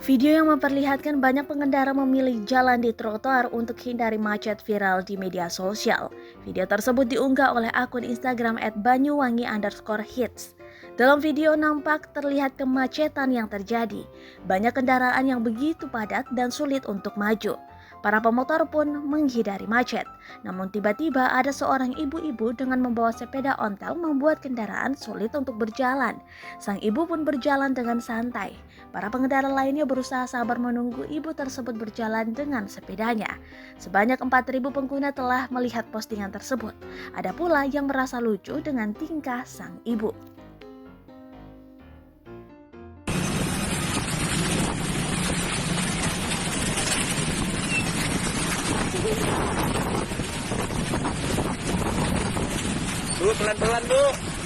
Video yang memperlihatkan banyak pengendara memilih jalan di trotoar untuk hindari macet viral di media sosial. Video tersebut diunggah oleh akun Instagram @banyuwangi_hits. Dalam video nampak terlihat kemacetan yang terjadi. Banyak kendaraan yang begitu padat dan sulit untuk maju. Para pemotor pun menghindari macet. Namun tiba-tiba ada seorang ibu-ibu dengan membawa sepeda ontel membuat kendaraan sulit untuk berjalan. Sang ibu pun berjalan dengan santai. Para pengendara lainnya berusaha sabar menunggu ibu tersebut berjalan dengan sepedanya. Sebanyak 4.000 pengguna telah melihat postingan tersebut. Ada pula yang merasa lucu dengan tingkah sang ibu. Bu, pelan-pelan, Bu.